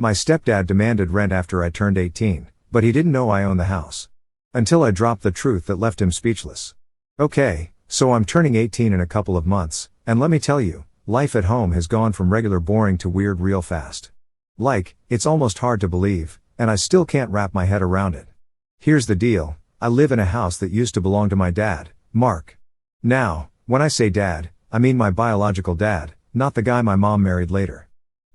My stepdad demanded rent after I turned 18, but he didn't know I owned the house. Until I dropped the truth that left him speechless. Okay, so I'm turning 18 in a couple of months, and let me tell you, life at home has gone from regular boring to weird real fast. Like, it's almost hard to believe, and I still can't wrap my head around it. Here's the deal, I live in a house that used to belong to my dad, Mark. Now, when I say dad, I mean my biological dad, not the guy my mom married later.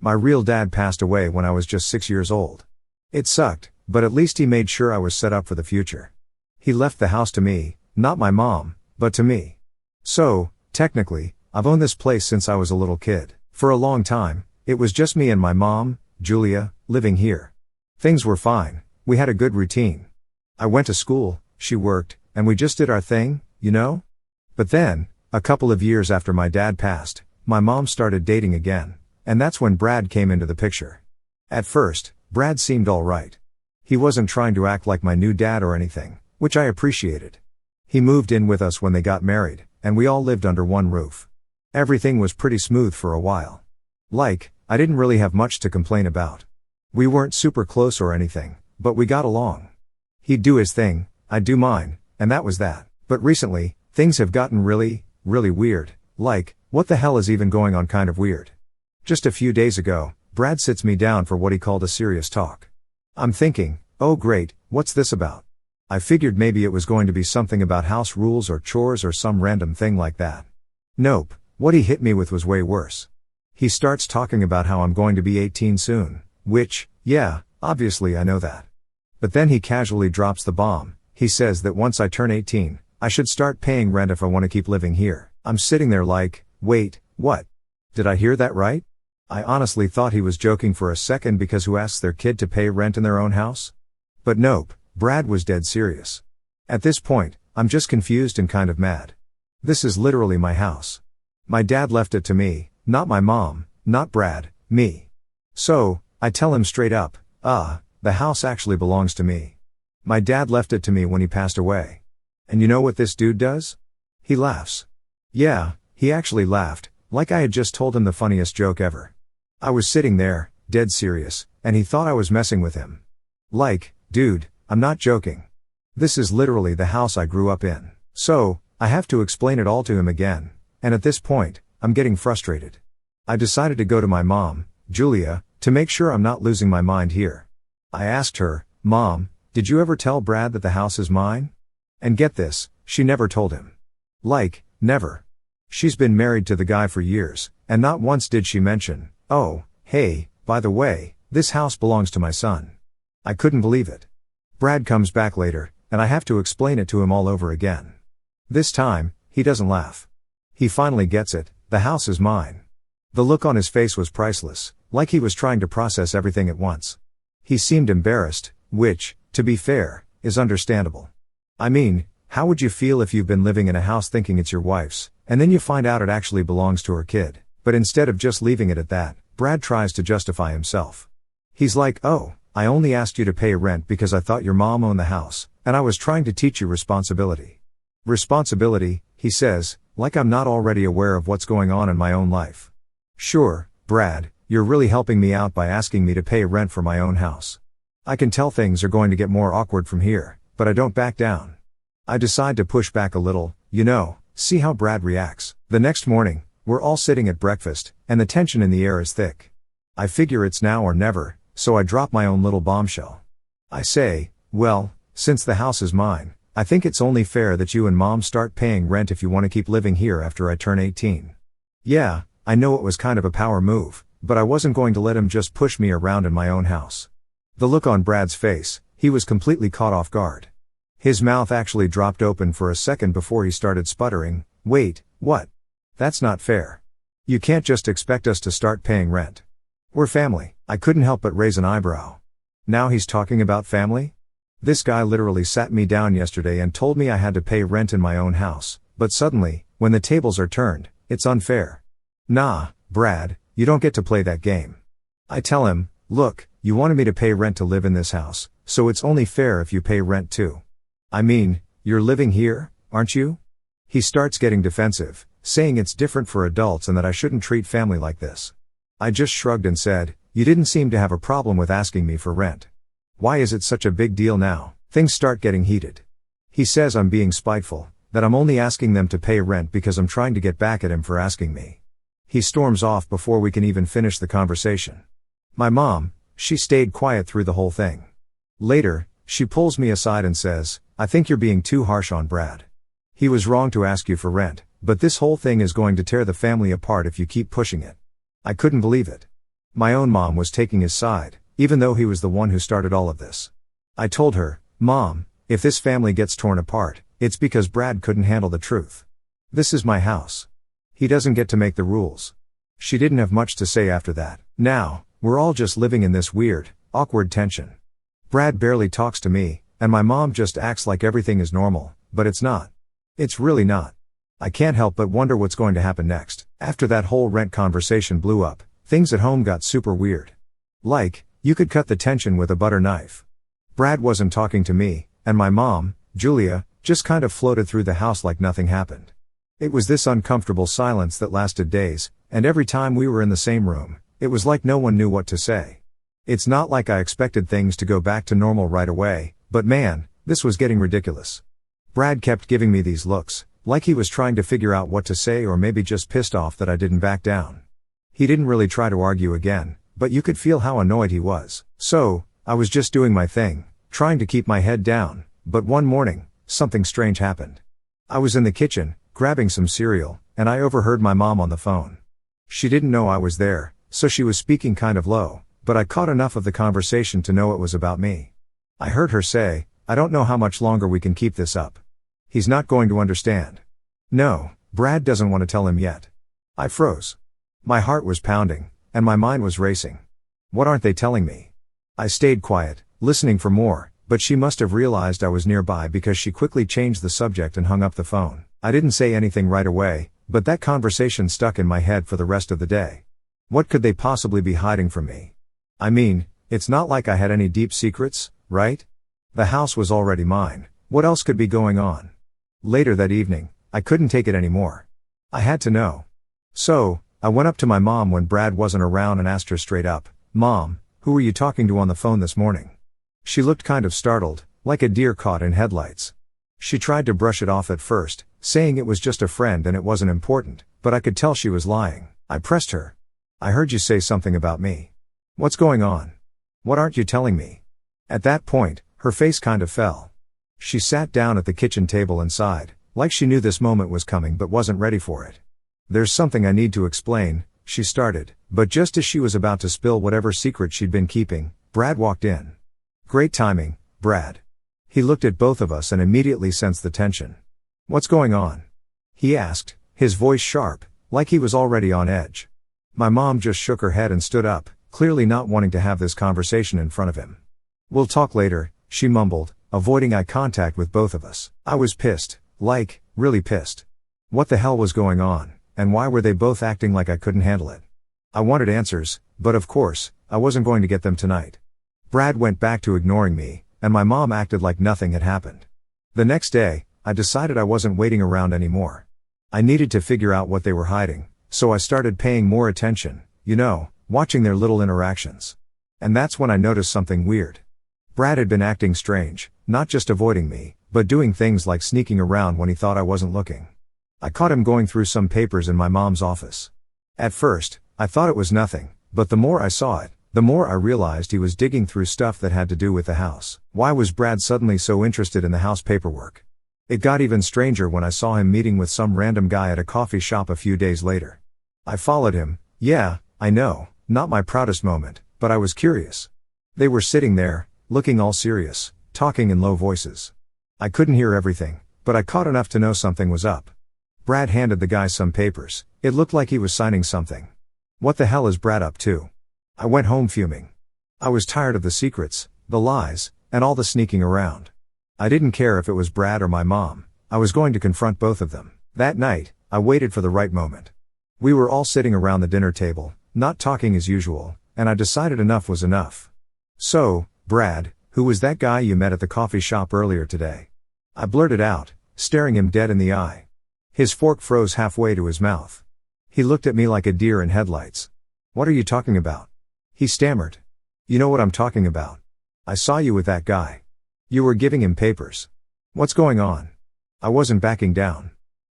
My real dad passed away when I was just 6 years old. It sucked, but at least he made sure I was set up for the future. He left the house to me, not my mom, but to me. So, technically, I've owned this place since I was a little kid. For a long time, it was just me and my mom, Julia, living here. Things were fine, we had a good routine. I went to school, she worked, and we just did our thing, you know? But then, a couple of years after my dad passed, my mom started dating again, and that's when Brad came into the picture. At first, Brad seemed alright. He wasn't trying to act like my new dad or anything, which I appreciated. He moved in with us when they got married, and we all lived under one roof. Everything was pretty smooth for a while. Like, I didn't really have much to complain about. We weren't super close or anything, but we got along. He'd do his thing, I'd do mine, and that was that. But recently, things have gotten really weird, like, what the hell is even going on kind of weird. Just a few days ago, Brad sits me down for what he called a serious talk. I'm thinking, oh great, what's this about? I figured maybe it was going to be something about house rules or chores or some random thing like that. Nope, what he hit me with was way worse. He starts talking about how I'm going to be 18 soon, which, yeah, obviously I know that. But then he casually drops the bomb. He says that once I turn 18, I should start paying rent if I want to keep living here. I'm sitting there like, wait, what? Did I hear that right? I honestly thought he was joking for a second because who asks their kid to pay rent in their own house? But nope, Brad was dead serious. At this point, I'm just confused and kind of mad. This is literally my house. My dad left it to me, not my mom, not Brad, me. So, I tell him straight up, the house actually belongs to me. My dad left it to me when he passed away. And you know what this dude does? He laughs. Yeah, he actually laughed, like I had just told him the funniest joke ever. I was sitting there, dead serious, and he thought I was messing with him. Like, dude, I'm not joking. This is literally the house I grew up in. So, I have to explain it all to him again, and at this point, I'm getting frustrated. I decided to go to my mom, Julia, to make sure I'm not losing my mind here. I asked her, Mom, did you ever tell Brad that the house is mine? And get this, she never told him. Like, never. She's been married to the guy for years, and not once did she mention, oh, hey, by the way, this house belongs to my son. I couldn't believe it. Brad comes back later, and I have to explain it to him all over again. This time, he doesn't laugh. He finally gets it, the house is mine. The look on his face was priceless, like he was trying to process everything at once. He seemed embarrassed, which, to be fair, is understandable. I mean, how would you feel if you've been living in a house thinking it's your wife's, and then you find out it actually belongs to her kid? But instead of just leaving it at that, Brad tries to justify himself. He's like, oh, I only asked you to pay rent because I thought your mom owned the house, and I was trying to teach you responsibility. Responsibility, he says, like I'm not already aware of what's going on in my own life. Sure, Brad, you're really helping me out by asking me to pay rent for my own house. I can tell things are going to get more awkward from here, but I don't back down. I decide to push back a little, see how Brad reacts. The next morning, we're all sitting at breakfast, and the tension in the air is thick. I figure it's now or never, so I drop my own little bombshell. I say, well, since the house is mine, I think it's only fair that you and Mom start paying rent if you want to keep living here after I turn 18. Yeah, I know it was kind of a power move, but I wasn't going to let him just push me around in my own house. The look on Brad's face, he was completely caught off guard. His mouth actually dropped open for a second before he started sputtering, wait, what? That's not fair. You can't just expect us to start paying rent. We're family. I couldn't help but raise an eyebrow. Now he's talking about family? This guy literally sat me down yesterday and told me I had to pay rent in my own house, but suddenly, when the tables are turned, it's unfair. Nah, Brad, you don't get to play that game. I tell him, look, you wanted me to pay rent to live in this house, so it's only fair if you pay rent too. I mean, you're living here, aren't you? He starts getting defensive, saying it's different for adults and that I shouldn't treat family like this. I just shrugged and said, You didn't seem to have a problem with asking me for rent. Why is it such a big deal now? Things start getting heated. He says I'm being spiteful, that I'm only asking them to pay rent because I'm trying to get back at him for asking me. He storms off before we can even finish the conversation. My mom, she stayed quiet through the whole thing. Later, she pulls me aside and says, I think you're being too harsh on Brad. He was wrong to ask you for rent, but this whole thing is going to tear the family apart if you keep pushing it. I couldn't believe it. My own mom was taking his side, even though he was the one who started all of this. I told her, Mom, if this family gets torn apart, it's because Brad couldn't handle the truth. This is my house. He doesn't get to make the rules. She didn't have much to say after that. Now, we're all just living in this weird, awkward tension. Brad barely talks to me, and my mom just acts like everything is normal, but it's not. It's really not. I can't help but wonder what's going to happen next. After that whole rent conversation blew up, things at home got super weird. Like, you could cut the tension with a butter knife. Brad wasn't talking to me, and my mom, Julia, just kind of floated through the house like nothing happened. It was this uncomfortable silence that lasted days, and every time we were in the same room, it was like no one knew what to say. It's not like I expected things to go back to normal right away, but man, this was getting ridiculous. Brad kept giving me these looks, like he was trying to figure out what to say or maybe just pissed off that I didn't back down. He didn't really try to argue again, but you could feel how annoyed he was. So, I was just doing my thing, trying to keep my head down, but one morning, something strange happened. I was in the kitchen, grabbing some cereal, and I overheard my mom on the phone. She didn't know I was there, so she was speaking kind of low, but I caught enough of the conversation to know it was about me. I heard her say, I don't know how much longer we can keep this up. He's not going to understand. No, Brad doesn't want to tell him yet. I froze. My heart was pounding, and my mind was racing. What aren't they telling me? I stayed quiet, listening for more, but she must have realized I was nearby because she quickly changed the subject and hung up the phone. I didn't say anything right away, but that conversation stuck in my head for the rest of the day. What could they possibly be hiding from me? I mean, it's not like I had any deep secrets, right? The house was already mine. What else could be going on? Later that evening, I couldn't take it anymore. I had to know. So, I went up to my mom when Brad wasn't around and asked her straight up, Mom, who were you talking to on the phone this morning? She looked kind of startled, like a deer caught in headlights. She tried to brush it off at first, saying it was just a friend and it wasn't important, but I could tell she was lying. I pressed her. I heard you say something about me. What's going on? What aren't you telling me? At that point, her face kind of fell. She sat down at the kitchen table and sighed, like she knew this moment was coming but wasn't ready for it. There's something I need to explain, she started, but just as she was about to spill whatever secret she'd been keeping, Brad walked in. Great timing, Brad. He looked at both of us and immediately sensed the tension. What's going on? He asked, his voice sharp, like he was already on edge. My mom just shook her head and stood up, clearly not wanting to have this conversation in front of him. We'll talk later, she mumbled, avoiding eye contact with both of us. I was pissed, like, really pissed. What the hell was going on, and why were they both acting like I couldn't handle it? I wanted answers, but of course, I wasn't going to get them tonight. Brad went back to ignoring me, and my mom acted like nothing had happened. The next day, I decided I wasn't waiting around anymore. I needed to figure out what they were hiding, so I started paying more attention, watching their little interactions. And that's when I noticed something weird. Brad had been acting strange, not just avoiding me, but doing things like sneaking around when he thought I wasn't looking. I caught him going through some papers in my mom's office. At first, I thought it was nothing, but the more I saw it, the more I realized he was digging through stuff that had to do with the house. Why was Brad suddenly so interested in the house paperwork? It got even stranger when I saw him meeting with some random guy at a coffee shop a few days later. I followed him. Yeah, I know, not my proudest moment, but I was curious. They were sitting there, looking all serious, talking in low voices. I couldn't hear everything, but I caught enough to know something was up. Brad handed the guy some papers. It looked like he was signing something. What the hell is Brad up to? I went home fuming. I was tired of the secrets, the lies, and all the sneaking around. I didn't care if it was Brad or my mom. I was going to confront both of them. That night, I waited for the right moment. We were all sitting around the dinner table, not talking as usual, and I decided enough was enough. So, Brad, who was that guy you met at the coffee shop earlier today? I blurted out, staring him dead in the eye. His fork froze halfway to his mouth. He looked at me like a deer in headlights. What are you talking about? He stammered. You know what I'm talking about. I saw you with that guy. You were giving him papers. What's going on? I wasn't backing down.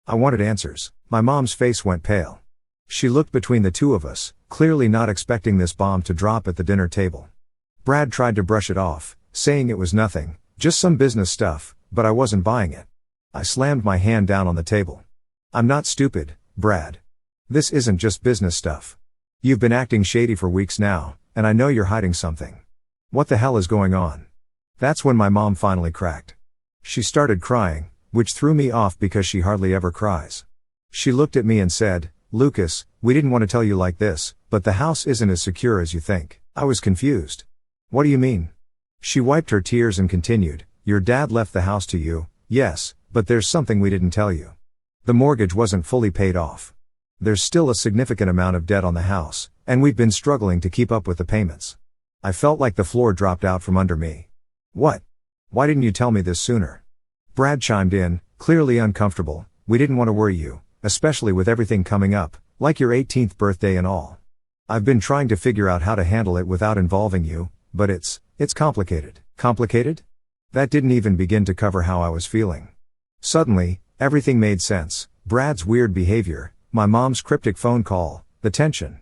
I wanted answers. My mom's face went pale. She looked between the two of us, clearly not expecting this bomb to drop at the dinner table. Brad tried to brush it off, saying it was nothing, just some business stuff, but I wasn't buying it. I slammed my hand down on the table. I'm not stupid, Brad. This isn't just business stuff. You've been acting shady for weeks now, and I know you're hiding something. What the hell is going on? That's when my mom finally cracked. She started crying, which threw me off because she hardly ever cries. She looked at me and said, Lucas, we didn't want to tell you like this, but the house isn't as secure as you think. I was confused. What do you mean? She wiped her tears and continued, your dad left the house to you, yes, but there's something we didn't tell you. The mortgage wasn't fully paid off. There's still a significant amount of debt on the house, and we've been struggling to keep up with the payments. I felt like the floor dropped out from under me. What? Why didn't you tell me this sooner? Brad chimed in, clearly uncomfortable. We didn't want to worry you, especially with everything coming up, like your 18th birthday and all. I've been trying to figure out how to handle it without involving you, but it's complicated. Complicated? That didn't even begin to cover how I was feeling. Suddenly, everything made sense. Brad's weird behavior, my mom's cryptic phone call, the tension.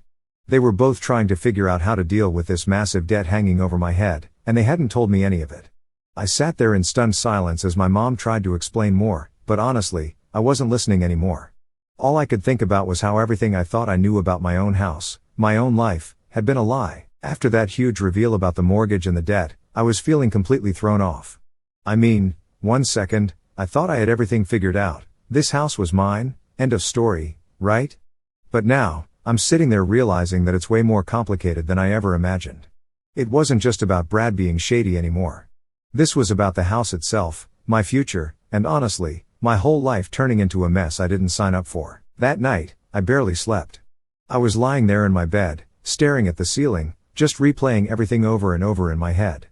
They were both trying to figure out how to deal with this massive debt hanging over my head, and they hadn't told me any of it. I sat there in stunned silence as my mom tried to explain more, but honestly, I wasn't listening anymore. All I could think about was how everything I thought I knew about my own house, my own life, had been a lie. After that huge reveal about the mortgage and the debt, I was feeling completely thrown off. I mean, 1 second, I thought I had everything figured out. This house was mine, end of story, right? But now, I'm sitting there realizing that it's way more complicated than I ever imagined. It wasn't just about Brad being shady anymore. This was about the house itself, my future, and honestly, my whole life turning into a mess I didn't sign up for. That night, I barely slept. I was lying there in my bed, staring at the ceiling, just replaying everything over and over in my head.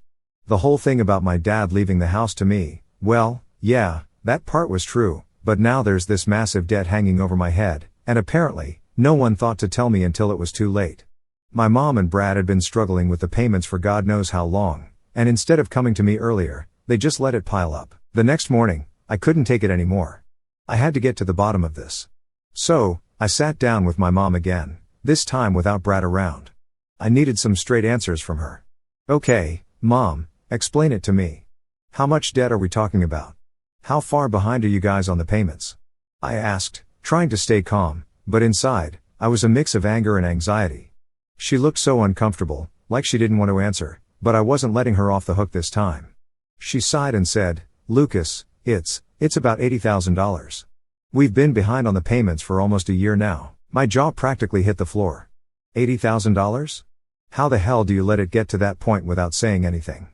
The whole thing about my dad leaving the house to me, well, yeah, that part was true, but now there's this massive debt hanging over my head, and apparently, no one thought to tell me until it was too late. My mom and Brad had been struggling with the payments for God knows how long, and instead of coming to me earlier, they just let it pile up. The next morning, I couldn't take it anymore. I had to get to the bottom of this. So, I sat down with my mom again, this time without Brad around. I needed some straight answers from her. Okay, Mom, explain it to me. How much debt are we talking about? How far behind are you guys on the payments? I asked, trying to stay calm, but inside, I was a mix of anger and anxiety. She looked so uncomfortable, like she didn't want to answer, but I wasn't letting her off the hook this time. She sighed and said, Lucas, it's about $80,000. We've been behind on the payments for almost a year now. My jaw practically hit the floor. $80,000? How the hell do you let it get to that point without saying anything?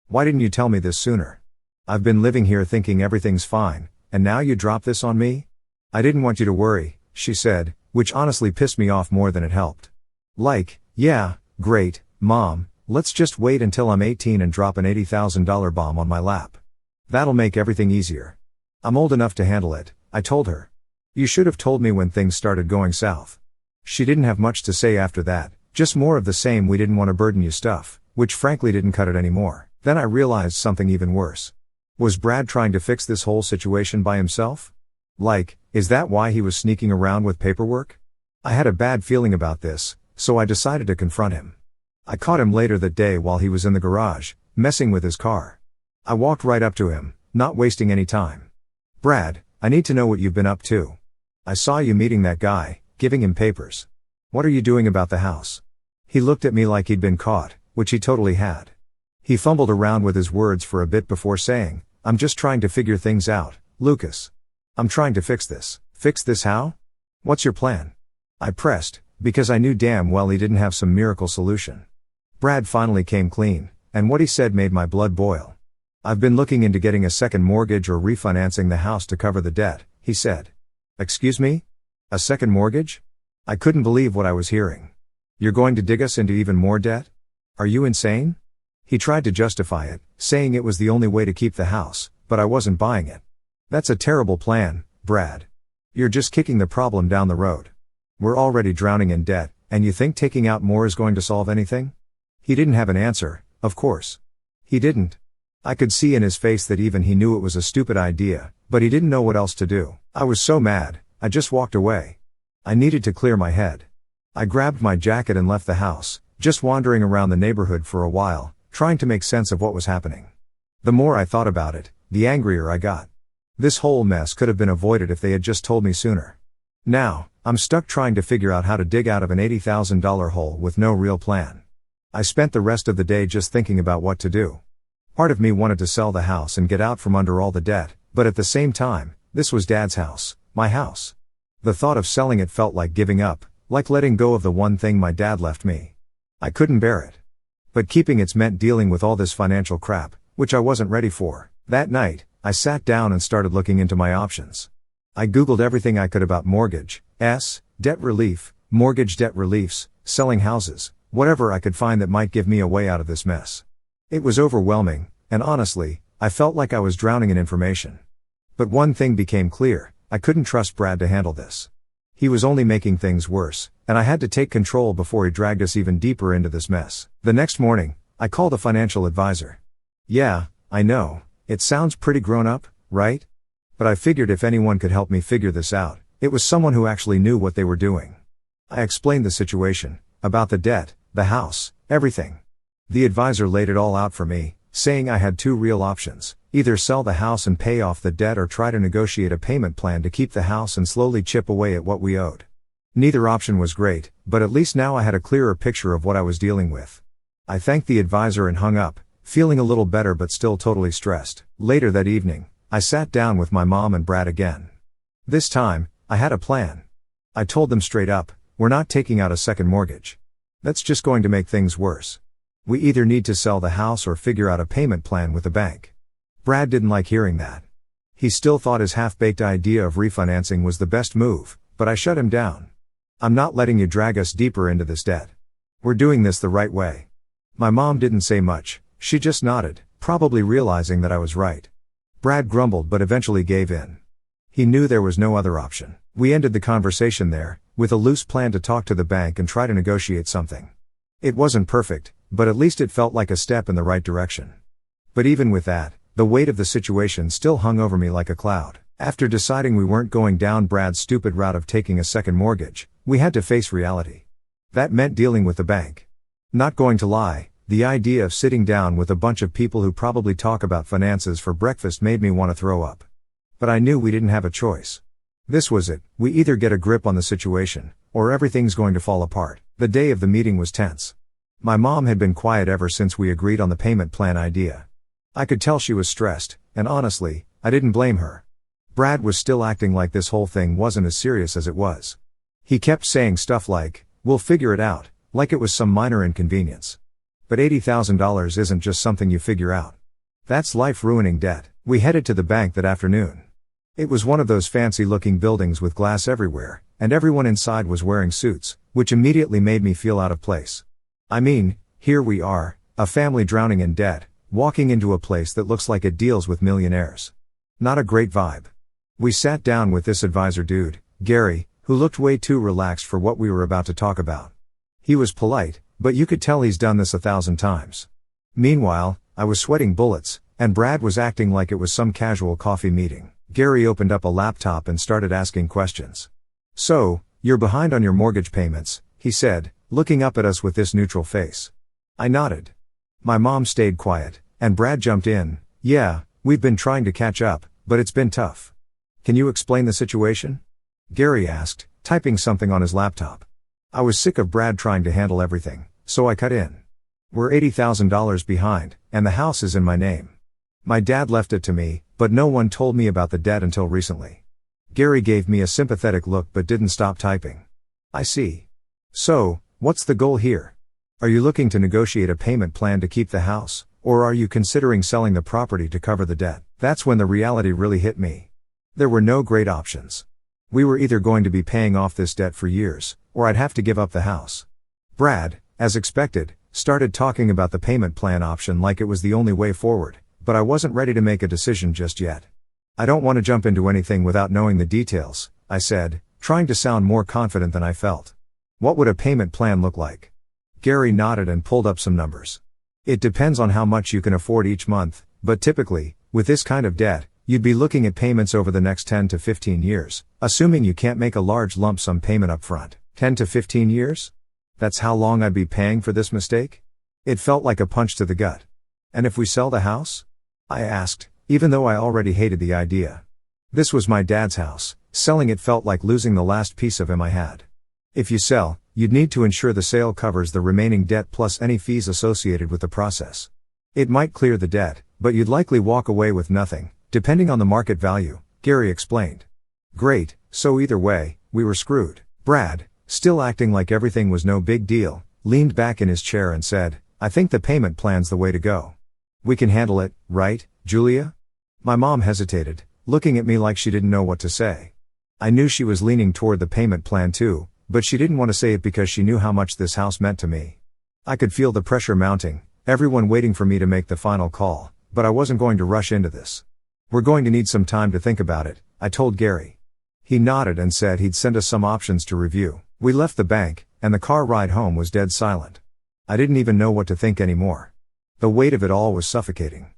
Why didn't you tell me this sooner? I've been living here thinking everything's fine, and now you drop this on me? I didn't want you to worry, she said, which honestly pissed me off more than it helped. Like, yeah, great, Mom, let's just wait until I'm 18 and drop an $80,000 bomb on my lap. That'll make everything easier. I'm old enough to handle it, I told her. You should have told me when things started going south. She didn't have much to say after that, just more of the same we didn't want to burden you stuff, which frankly didn't cut it anymore. Then I realized something even worse. Was Brad trying to fix this whole situation by himself? Like, is that why he was sneaking around with paperwork? I had a bad feeling about this, so I decided to confront him. I caught him later that day while he was in the garage, messing with his car. I walked right up to him, not wasting any time. Brad, I need to know what you've been up to. I saw you meeting that guy, giving him papers. What are you doing about the house? He looked at me like he'd been caught, which he totally had. He fumbled around with his words for a bit before saying, I'm just trying to figure things out, Lucas. I'm trying to fix this. Fix this how? What's your plan? I pressed, because I knew damn well he didn't have some miracle solution. Brad finally came clean, and what he said made my blood boil. I've been looking into getting a second mortgage or refinancing the house to cover the debt, he said. Excuse me? A second mortgage? I couldn't believe what I was hearing. You're going to dig us into even more debt? Are you insane? He tried to justify it, saying it was the only way to keep the house, but I wasn't buying it. That's a terrible plan, Brad. You're just kicking the problem down the road. We're already drowning in debt, and you think taking out more is going to solve anything? He didn't have an answer, of course. He didn't. I could see in his face that even he knew it was a stupid idea, but he didn't know what else to do. I was so mad, I just walked away. I needed to clear my head. I grabbed my jacket and left the house, just wandering around the neighborhood for a while, trying to make sense of what was happening. The more I thought about it, the angrier I got. This whole mess could have been avoided if they had just told me sooner. Now, I'm stuck trying to figure out how to dig out of an $80,000 hole with no real plan. I spent the rest of the day just thinking about what to do. Part of me wanted to sell the house and get out from under all the debt, but at the same time, this was Dad's house, my house. The thought of selling it felt like giving up, like letting go of the one thing my dad left me. I couldn't bear it. But keeping it meant dealing with all this financial crap, which I wasn't ready for. That night, I sat down and started looking into my options. I Googled everything I could about debt relief, mortgage debt reliefs, selling houses, whatever I could find that might give me a way out of this mess. It was overwhelming, and honestly, I felt like I was drowning in information. But one thing became clear, I couldn't trust Brad to handle this. He was only making things worse, and I had to take control before he dragged us even deeper into this mess. The next morning, I called a financial advisor. Yeah, I know, it sounds pretty grown up, right? But I figured if anyone could help me figure this out, it was someone who actually knew what they were doing. I explained the situation, about the debt, the house, everything. The advisor laid it all out for me, saying I had two real options, either sell the house and pay off the debt or try to negotiate a payment plan to keep the house and slowly chip away at what we owed. Neither option was great, but at least now I had a clearer picture of what I was dealing with. I thanked the advisor and hung up, feeling a little better but still totally stressed. Later that evening, I sat down with my mom and Brad again. This time, I had a plan. I told them straight up, we're not taking out a second mortgage. That's just going to make things worse. We either need to sell the house or figure out a payment plan with the bank. Brad didn't like hearing that. He still thought his half-baked idea of refinancing was the best move, but I shut him down. I'm not letting you drag us deeper into this debt. We're doing this the right way. My mom didn't say much, she just nodded, probably realizing that I was right. Brad grumbled but eventually gave in. He knew there was no other option. We ended the conversation there, with a loose plan to talk to the bank and try to negotiate something. It wasn't perfect, but at least it felt like a step in the right direction. But even with that, the weight of the situation still hung over me like a cloud. After deciding we weren't going down Brad's stupid route of taking a second mortgage, we had to face reality. That meant dealing with the bank. Not going to lie, the idea of sitting down with a bunch of people who probably talk about finances for breakfast made me want to throw up. But I knew we didn't have a choice. This was it, we either get a grip on the situation, or everything's going to fall apart. The day of the meeting was tense. My mom had been quiet ever since we agreed on the payment plan idea. I could tell she was stressed, and honestly, I didn't blame her. Brad was still acting like this whole thing wasn't as serious as it was. He kept saying stuff like, we'll figure it out, like it was some minor inconvenience. But $80,000 isn't just something you figure out. That's life-ruining debt. We headed to the bank that afternoon. It was one of those fancy-looking buildings with glass everywhere, and everyone inside was wearing suits, which immediately made me feel out of place. I mean, here we are, a family drowning in debt, walking into a place that looks like it deals with millionaires. Not a great vibe. We sat down with this advisor dude, Gary, who looked way too relaxed for what we were about to talk about. He was polite, but you could tell he's done this 1,000 times. Meanwhile, I was sweating bullets, and Brad was acting like it was some casual coffee meeting. Gary opened up a laptop and started asking questions. So, you're behind on your mortgage payments, he said, looking up at us with this neutral face. I nodded. My mom stayed quiet, and Brad jumped in. Yeah, we've been trying to catch up, but it's been tough. Can you explain the situation? Gary asked, typing something on his laptop. I was sick of Brad trying to handle everything, so I cut in. We're $80,000 behind, and the house is in my name. My dad left it to me, but no one told me about the debt until recently. Gary gave me a sympathetic look but didn't stop typing. I see. So, what's the goal here? Are you looking to negotiate a payment plan to keep the house, or are you considering selling the property to cover the debt? That's when the reality really hit me. There were no great options. We were either going to be paying off this debt for years, or I'd have to give up the house. Brad, as expected, started talking about the payment plan option like it was the only way forward, but I wasn't ready to make a decision just yet. I don't want to jump into anything without knowing the details, I said, trying to sound more confident than I felt. What would a payment plan look like? Gary nodded and pulled up some numbers. It depends on how much you can afford each month, but typically, with this kind of debt, you'd be looking at payments over the next 10 to 15 years, assuming you can't make a large lump sum payment up front. 10 to 15 years? That's how long I'd be paying for this mistake? It felt like a punch to the gut. And if we sell the house? I asked, even though I already hated the idea. This was my dad's house. Selling it felt like losing the last piece of him I had. If you sell, you'd need to ensure the sale covers the remaining debt plus any fees associated with the process. It might clear the debt, but you'd likely walk away with nothing, depending on the market value, Gary explained. Great, so either way, we were screwed. Brad, still acting like everything was no big deal, leaned back in his chair and said, I think the payment plan's the way to go. We can handle it, right, Julia? My mom hesitated, looking at me like she didn't know what to say. I knew she was leaning toward the payment plan too, but she didn't want to say it because she knew how much this house meant to me. I could feel the pressure mounting, everyone waiting for me to make the final call, but I wasn't going to rush into this. We're going to need some time to think about it, I told Gary. He nodded and said he'd send us some options to review. We left the bank, and the car ride home was dead silent. I didn't even know what to think anymore. The weight of it all was suffocating.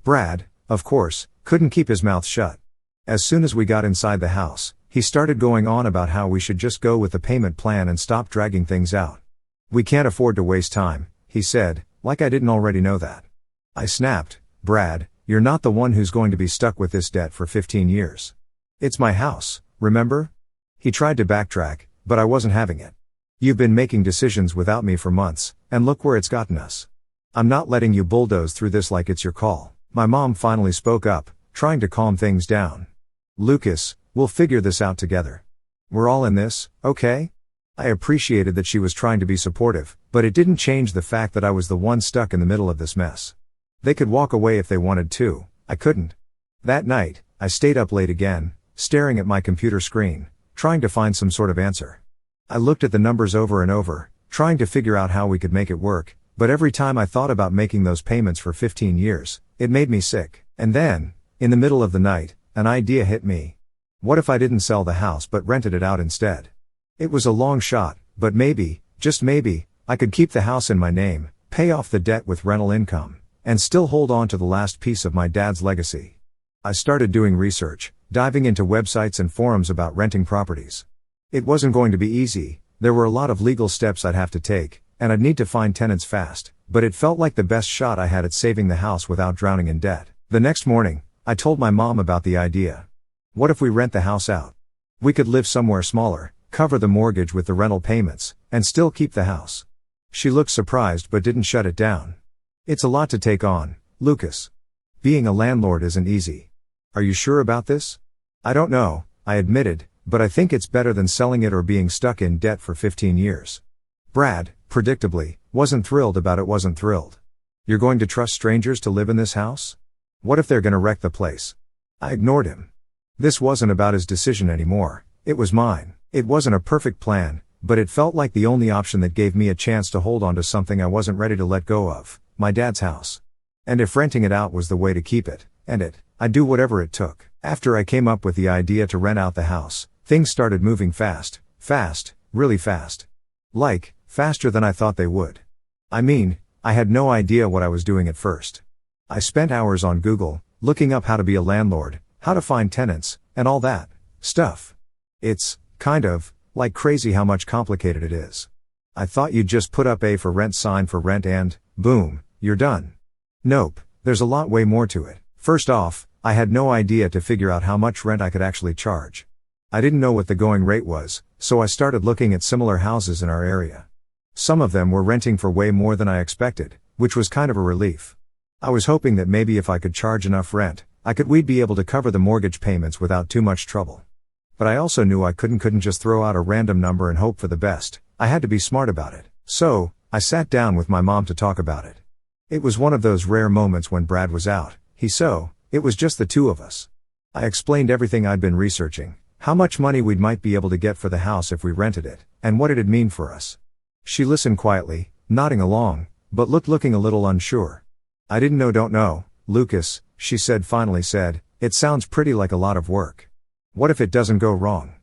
Brad, of course, couldn't keep his mouth shut. As soon as we got inside the house, he started going on about how we should just go with the payment plan and stop dragging things out. We can't afford to waste time, he said, like I didn't already know that. I snapped, Brad, you're not the one who's going to be stuck with this debt for 15 years. It's my house, remember? He tried to backtrack, but I wasn't having it. You've been making decisions without me for months, and look where it's gotten us. I'm not letting you bulldoze through this like it's your call. My mom finally spoke up, trying to calm things down. Lucas, we'll figure this out together. We're all in this, okay? I appreciated that she was trying to be supportive, but it didn't change the fact that I was the one stuck in the middle of this mess. They could walk away if they wanted to, I couldn't. That night, I stayed up late again, staring at my computer screen, trying to find some sort of answer. I looked at the numbers over and over, trying to figure out how we could make it work, but every time I thought about making those payments for 15 years, it made me sick. And then, in the middle of the night, an idea hit me. What if I didn't sell the house but rented it out instead? It was a long shot, but maybe, just maybe, I could keep the house in my name, pay off the debt with rental income, and still hold on to the last piece of my dad's legacy. I started doing research, diving into websites and forums about renting properties. It wasn't going to be easy, there were a lot of legal steps I'd have to take, and I'd need to find tenants fast, but it felt like the best shot I had at saving the house without drowning in debt. The next morning, I told my mom about the idea. What if we rent the house out? We could live somewhere smaller, cover the mortgage with the rental payments, and still keep the house. She looked surprised but didn't shut it down. It's a lot to take on, Lucas. Being a landlord isn't easy. Are you sure about this? I don't know, I admitted, but I think it's better than selling it or being stuck in debt for 15 years. Brad, predictably, wasn't thrilled. You're going to trust strangers to live in this house? What if they're gonna wreck the place? I ignored him. This wasn't about his decision anymore, it was mine. It wasn't a perfect plan, but it felt like the only option that gave me a chance to hold on to something I wasn't ready to let go of, my dad's house. And if renting it out was the way to keep it, I'd do whatever it took. After I came up with the idea to rent out the house, things started moving fast, really fast. Like, faster than I thought they would. I mean, I had no idea what I was doing at first. I spent hours on Google, looking up how to be a landlord, how to find tenants, and all that stuff. It's kind of like crazy how much complicated it is. I thought you'd just put up a for rent sign for rent and, boom, you're done. Nope, there's a lot way more to it. First off, I had no idea to figure out how much rent I could actually charge. I didn't know what the going rate was, so I started looking at similar houses in our area. Some of them were renting for way more than I expected, which was kind of a relief. I was hoping that maybe if I could charge enough rent, we'd be able to cover the mortgage payments without too much trouble. But I also knew I couldn't just throw out a random number and hope for the best. I had to be smart about it. So, I sat down with my mom to talk about it. It was one of those rare moments when Brad was out, it was just the two of us. I explained everything I'd been researching, how much money we might be able to get for the house if we rented it, and what it'd mean for us. She listened quietly, nodding along, but looking a little unsure. Don't know, Lucas, she finally said, it sounds pretty like a lot of work. What if it doesn't go wrong?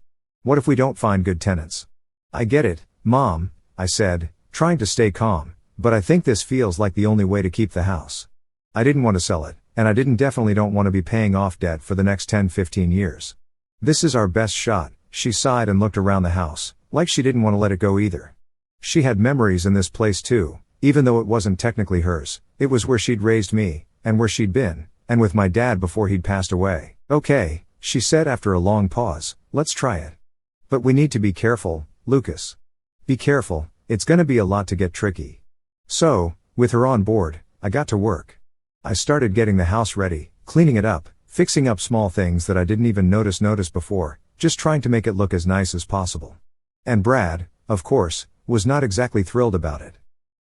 What if we don't find good tenants? I get it, Mom, I said, trying to stay calm, but I think this feels like the only way to keep the house. I didn't want to sell it, and I definitely don't want to be paying off debt for the next 10-15 years. This is our best shot, she sighed and looked around the house, like she didn't want to let it go either. She had memories in this place too, even though it wasn't technically hers. It was where she'd raised me, and where she'd been, and with my dad before he'd passed away. Okay, she said after a long pause, let's try it. But we need to be careful, Lucas. Be careful, it's gonna be a lot to get tricky. So, with her on board, I got to work. I started getting the house ready, cleaning it up, fixing up small things that I didn't even notice before, just trying to make it look as nice as possible. And Brad, of course, was not exactly thrilled about it.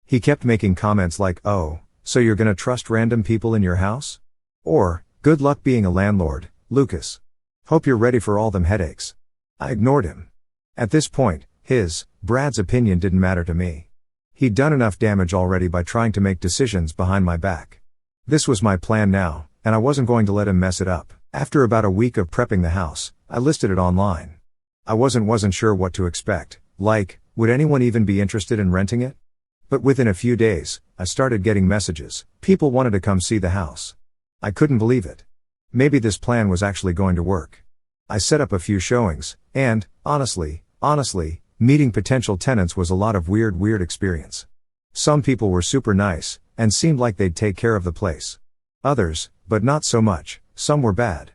He kept making comments like, "Oh, so you're gonna trust random people in your house?" Or, "Good luck being a landlord, Lucas. Hope you're ready for all them headaches." I ignored him. At this point, Brad's opinion didn't matter to me. He'd done enough damage already by trying to make decisions behind my back. This was my plan now, and I wasn't going to let him mess it up. After about a week of prepping the house, I listed it online. I wasn't sure what to expect, like, would anyone even be interested in renting it? But within a few days, I started getting messages. People wanted to come see the house. I couldn't believe it. Maybe this plan was actually going to work. I set up a few showings, and, honestly, meeting potential tenants was a lot of weird experience. Some people were super nice, and seemed like they'd take care of the place. Others, but not so much, some were bad.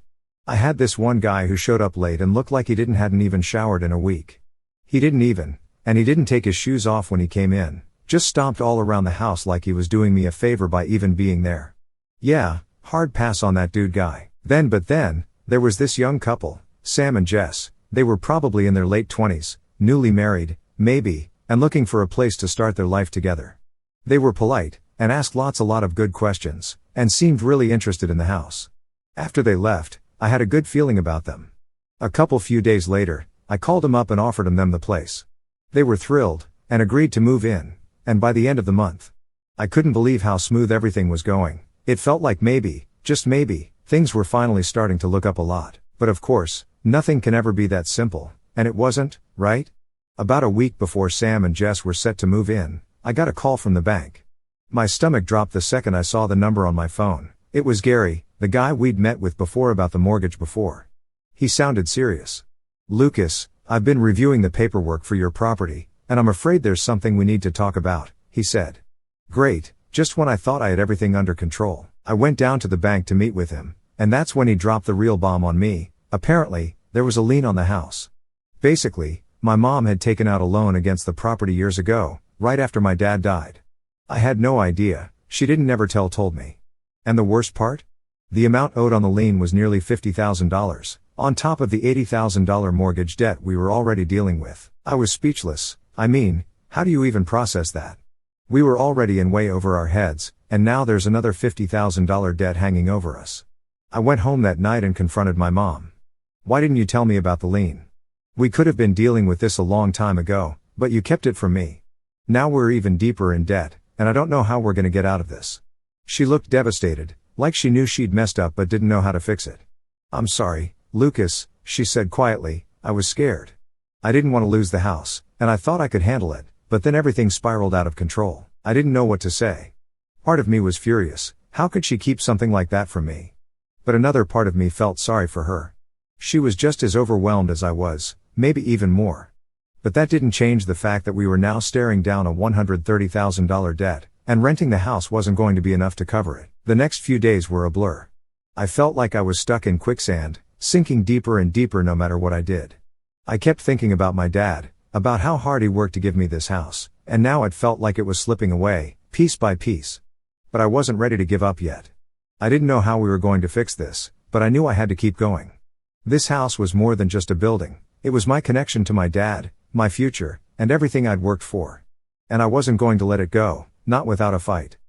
I had this one guy who showed up late and looked like he hadn't even showered in a week. He didn't take his shoes off when he came in, just stomped all around the house like he was doing me a favor by even being there. Yeah, hard pass on that dude guy. But then, there was this young couple, Sam and Jess. They were probably in their late 20s, newly married, maybe, and looking for a place to start their life together. They were polite, and asked a lot of good questions, and seemed really interested in the house. After they left, I had a good feeling about them. A few days later, I called them up and offered them the place. They were thrilled, and agreed to move in, and by the end of the month. I couldn't believe how smooth everything was going. It felt like maybe, just maybe, things were finally starting to look up a lot. But of course, nothing can ever be that simple, and it wasn't, right? About a week before Sam and Jess were set to move in, I got a call from the bank. My stomach dropped the second I saw the number on my phone. It was Gary, the guy we'd met with before about the mortgage before. He sounded serious. "Lucas, I've been reviewing the paperwork for your property, and I'm afraid there's something we need to talk about," he said. Great, just when I thought I had everything under control. I went down to the bank to meet with him, and that's when he dropped the real bomb on me. Apparently, there was a lien on the house. Basically, my mom had taken out a loan against the property years ago, right after my dad died. I had no idea, she never told me. And the worst part? The amount owed on the lien was nearly $50,000, on top of the $80,000 mortgage debt we were already dealing with. I was speechless. I mean, how do you even process that? We were already in way over our heads, and now there's another $50,000 debt hanging over us. I went home that night and confronted my mom. "Why didn't you tell me about the lien? We could have been dealing with this a long time ago, but you kept it from me. Now we're even deeper in debt, and I don't know how we're gonna get out of this." She looked devastated, like she knew she'd messed up but didn't know how to fix it. "I'm sorry, Lucas," she said quietly, "I was scared. I didn't want to lose the house, and I thought I could handle it, but then everything spiraled out of control. I didn't know what to say." Part of me was furious. How could she keep something like that from me? But another part of me felt sorry for her. She was just as overwhelmed as I was, maybe even more. But that didn't change the fact that we were now staring down a $130,000 debt, and renting the house wasn't going to be enough to cover it. The next few days were a blur. I felt like I was stuck in quicksand, sinking deeper and deeper no matter what I did. I kept thinking about my dad, about how hard he worked to give me this house, and now it felt like it was slipping away, piece by piece. But I wasn't ready to give up yet. I didn't know how we were going to fix this, but I knew I had to keep going. This house was more than just a building. It was my connection to my dad, my future, and everything I'd worked for. And I wasn't going to let it go, not without a fight.